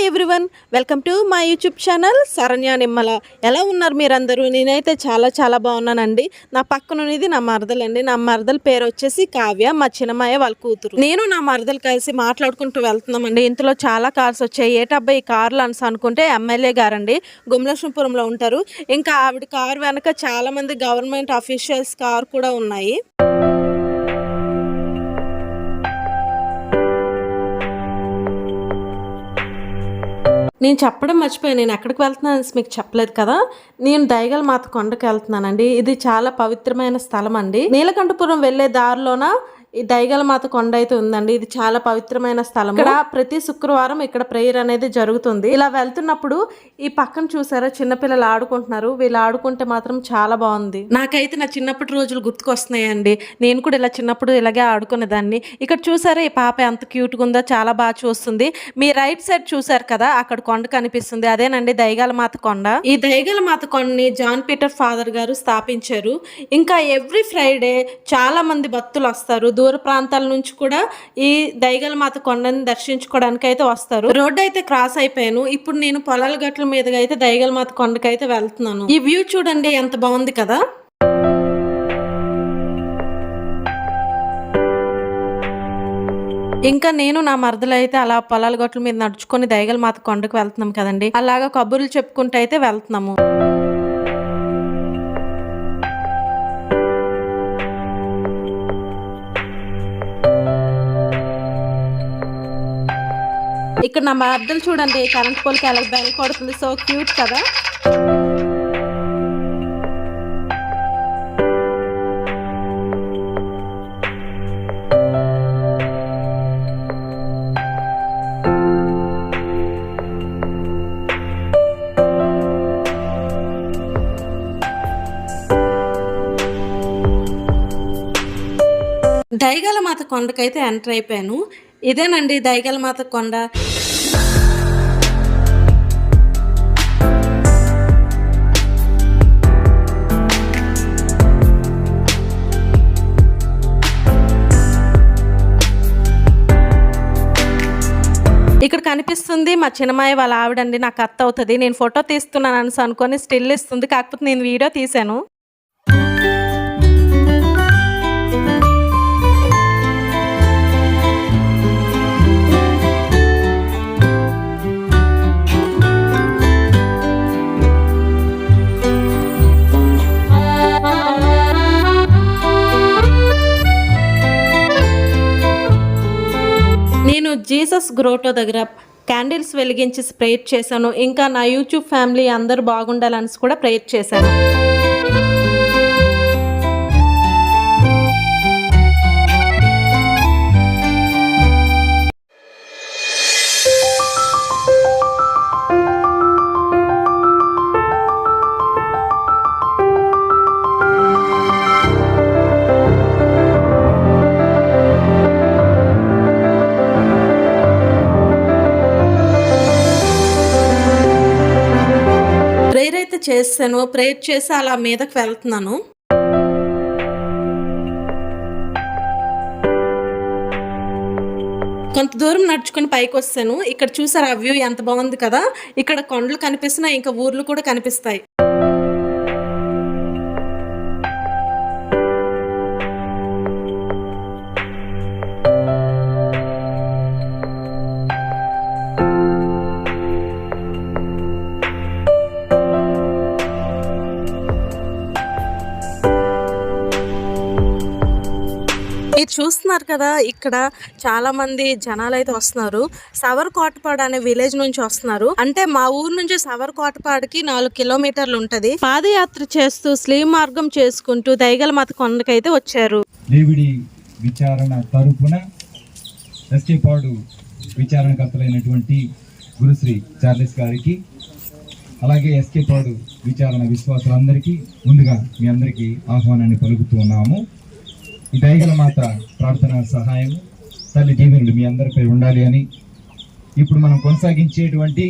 Hi everyone, welcome to my YouTube channel Saranya Nimmala. ఎలా ఉన్నారు మీరందరూ? నేనైతే చాలా బాగున్నానండి. నా పక్కన ఉన్నది నా మరదలండి. నా మరదల పేరు వచ్చేసి కావ్య, మా చిన్నమాయ వాళ్ళ కూతురు. నేను నా మరదలు కలిసి మాట్లాడుకుంటూ వెళ్తున్నామండి. ఇంతలో చాలా కార్స్ వచ్చాయి. ఏటబ్బాయి ఈ కార్లు అని అనుకుంటే ఎమ్మెల్యే గారండి, గుమలక్ష్మీపురంలో ఉంటారు. ఇంకా ఆవిడ కారు వెనక చాలా మంది గవర్నమెంట్ అఫీషియల్స్ కార్ కూడా ఉన్నాయి. నేను చెప్పడం మర్చిపోయాను, నేను ఎక్కడికి వెళ్తున్నాను మీకు చెప్పలేదు కదా. నేను దైగల మాత కొండకి వెళ్తున్నానండి. ఇది చాలా పవిత్రమైన స్థలం అండి. నీలకంఠపురం వెళ్లే దారిలోన ఈ దైగల మాత కొండ అయితే ఉందండి. ఇది చాలా పవిత్రమైన స్థలం. ఇక్కడ ప్రతి శుక్రవారం ఇక్కడ ప్రేయర్ అనేది జరుగుతుంది. ఇలా వెళ్తున్నప్పుడు ఈ పక్కన చూసారా చిన్నపిల్లలు ఆడుకుంటున్నారు. వీళ్ళు ఆడుకుంటే మాత్రం చాలా బాగుంది. నాకైతే నా చిన్నప్పటి రోజులు గుర్తుకొస్తున్నాయండి. నేను కూడా ఇలా చిన్నప్పుడు ఇలాగే ఆడుకునేదాన్ని. ఇక్కడ చూసారా ఈ పాప ఎంత క్యూట్గా ఉందో, చాలా బాగా చూస్తుంది. మీ రైట్ సైడ్ చూసారు కదా, అక్కడ కొండ కనిపిస్తుంది, అదేనండి దైగల మాత కొండ. ఈ దైగల మాత కొండని జాన్ పీటర్ ఫాదర్ గారు స్థాపించారు. ఇంకా ఎవ్రీ ఫ్రైడే చాలా మంది భక్తులు వస్తారు. దూర ప్రాంతాల నుంచి కూడా ఈ దైగల మాత కొండని దర్శించుకోవడానికి అయితే వస్తారు. రోడ్డు అయితే క్రాస్ అయిపోయాను. ఇప్పుడు నేను పొలాల గట్ల మీదుగా అయితే దైగల మాత కొండకి అయితే వెళ్తున్నాను. ఈ వ్యూ చూడండి ఎంత బాగుంది కదా. ఇంకా నేను నా మరదలు అయితే అలా పొలాల గట్ల మీద నడుచుకొని దైగల మాత కొండకు వెళ్తున్నాం కదండి. అలాగా కబుర్లు చెప్పుకుంటూ అయితే వెళ్తున్నాము. ఇక్కడ నా మరదలు చూడండి కరెంట్ పోల్కి ఎలా బెల్ కొడుతుంది. సో క్యూట్ కదా. దైగల మాత కొండకైతే ఎంటర్ అయిపోయాను. ఇదేనండి దైగల మాత కొండ. ఇక్కడ కనిపిస్తుంది మా చిన్నమాయ వాళ్ళ ఆవిడండి, నాకు అత్త అవుతుంది. నేను ఫోటో తీస్తున్నాను అనుకొని స్టిల్ ఇస్తుంది, కాకపోతే నేను వీడియో తీశాను. నేను జీసస్ గ్రోటో దగ్గర క్యాండిల్స్ వెలిగించి ప్రేయర్ చేశాను. ఇంకా నా యూట్యూబ్ ఫ్యామిలీ అందరూ బాగుండాలని కూడా ప్రేయర్ చేశాను. ప్రేయర్ అయితే చేశాను. ప్రేయర్ చేసి అలా మీదకి వెళ్తున్నాను. కొంత దూరం నడుచుకొని పైకి వస్తాను. ఇక్కడ చూసారు ఆ వ్యూ ఎంత బాగుంది కదా. ఇక్కడ కొండలు కనిపిస్తున్నాయి, ఇంకా ఊర్లు కూడా కనిపిస్తాయి. మీరు చూస్తున్నారు కదా, ఇక్కడ చాలా మంది జనాలు అయితే వస్తున్నారు. సవర్ కోటపాడు అనే విలేజ్ నుంచి వస్తున్నారు. అంటే మా ఊరు నుంచి సవర్ కోటపాడుకి 4 కిలోమీటర్లు ఉంటది. పాదయాత్ర చేస్తూ శ్రీ మార్గం చేసుకుంటూ దైగల మాత కొండకైతే వచ్చారు. దేవుడి విచారణ తరపున ఎస్కేపాడు విచారణకర్తలైనటువంటి గురుశ్రీ చార్లెస్ గారికి, అలాగే ఎస్కేపాడు విచారణ విశ్వాసులందరికీ ముందుగా మీ అందరికీ ఆహ్వానాన్ని పలుకుతూ ఉన్నాము. ఈ దైగల మాత ప్రార్థన సహాయం తల్లి దీవెనలు మీ అందరిపై ఉండాలి అని ఇప్పుడు మనం కొనసాగించేటువంటి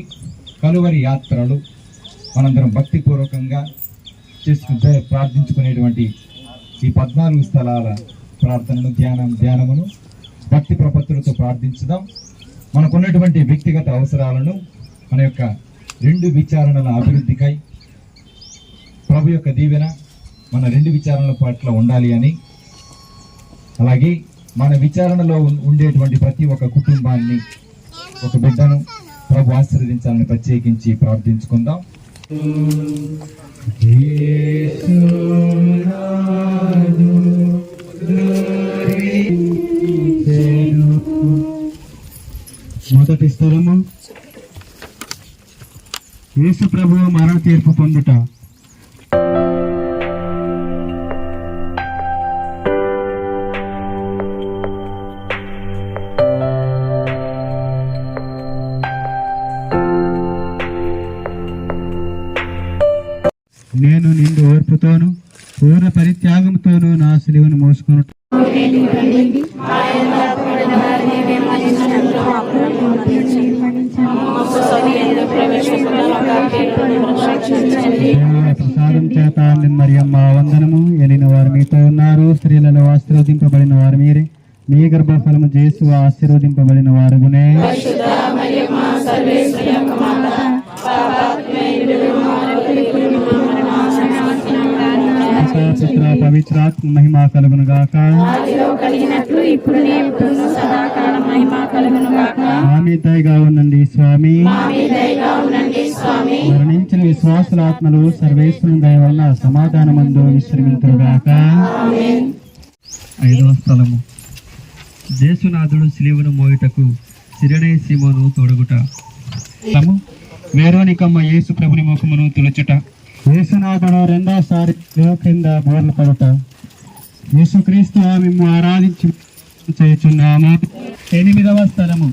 కలువరి యాత్రలు మనందరం భక్తిపూర్వకంగా చేసుకుంటే ప్రార్థించుకునేటువంటి ఈ 14 స్థలాల ప్రార్థనను ధ్యానమును భక్తి ప్రపత్తులతో ప్రార్థించుదాం. మనకున్నటువంటి వ్యక్తిగత అవసరాలను మన యొక్క రెండు విచారణల అభివృద్ధికై ప్రభు యొక్క దీవెన మన రెండు విచారణల పట్ల ఉండాలి అని, అలాగే మన విచారణలో ఉండేటువంటి ప్రతి ఒక్క కుటుంబాన్ని, ఒక బిడ్డను ప్రభు ఆశీర్వదించాలని ప్రత్యేకించి ప్రార్థించుకుందాం. మొదటి స్థలము యేసు ప్రభువు మరణ తీర్పు పొందుట. నేను నిండు ఓర్పుతోను పూర్ణ పరిత్యాగంతోను నా సిలువను మోసుకొనుట. ప్రసాదం చేత మరియమ్మ వందనము. ఎలిన వారు మీతో ఉన్నారు, స్త్రీలలో ఆశీర్వదింపబడిన వారు మీరే, మీ గర్భఫలము యేసు ఆశీర్వదింపబడిన వారుగునే. పుత్ర పవిత్రాత్మ మహిమ కలుగును గాక. మా మీద దయగా ఉండండి స్వామి. మరణించిన విశ్వాసుల ఆత్మలు సర్వేశ్వరుని దయ వలన సమాధానమందు విశ్రమింతురు గాక. 5వ స్థలము యేసునాథుడు సిలువను మోయుటకు సిరనే సీమోను తొడుగుట. వేరోనికమ్మ యేసు ప్రభుని ముఖమును తులుచుట. యేసునాథుడు రెండోసారి క్రింద బోర్లు పడుట. యేసుక్రీస్తు మేము ఆరాధించి చేయుచున్నాము. 8వ స్థలము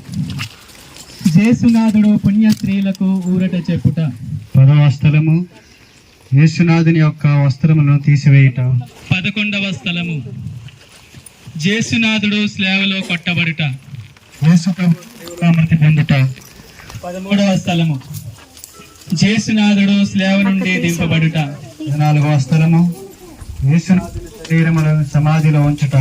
యేసునాథుడు పుణ్య స్త్రీలకు ఊరట చెప్పుట. 10వ స్థలము యేసునాథుని యొక్క వస్త్రములను తీసివేయుట. 11వ స్థలము యేసునాథుడు స్లేవలో కొట్టబడుట. యేసు ప్రభు మృతి పొందుట. 13వ స్థలము యేసునాథుడు స్లేవ నుండి దింపబడుట. 14వ స్థలము యేసునాథుని శరీరములను సమాధిలో ఉంచుట.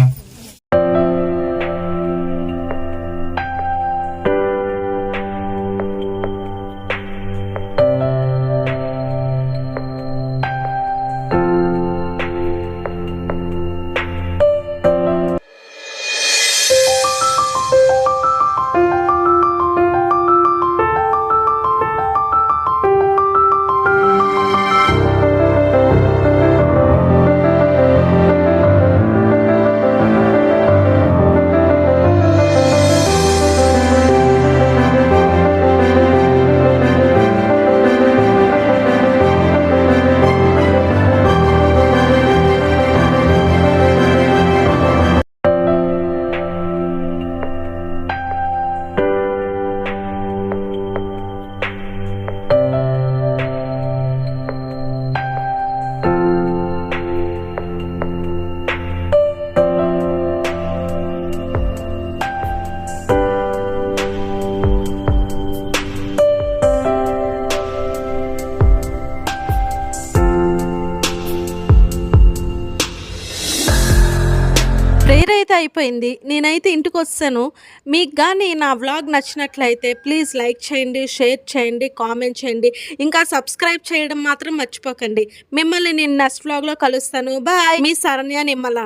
ప్రేయర్ అయితే అయిపోయింది. నేనైతే ఇంటికి వచ్చాను. మీకు కానీ నా వ్లాగ్ నచ్చినట్లయితే ప్లీజ్ లైక్ చేయండి, షేర్ చేయండి, కామెంట్ చేయండి, ఇంకా సబ్స్క్రైబ్ చేయడం మాత్రం మర్చిపోకండి. మిమ్మల్ని నేను నెక్స్ట్ వ్లాగ్లో కలుస్తాను. బాయ్. మీ శరణ్య నిమ్మల.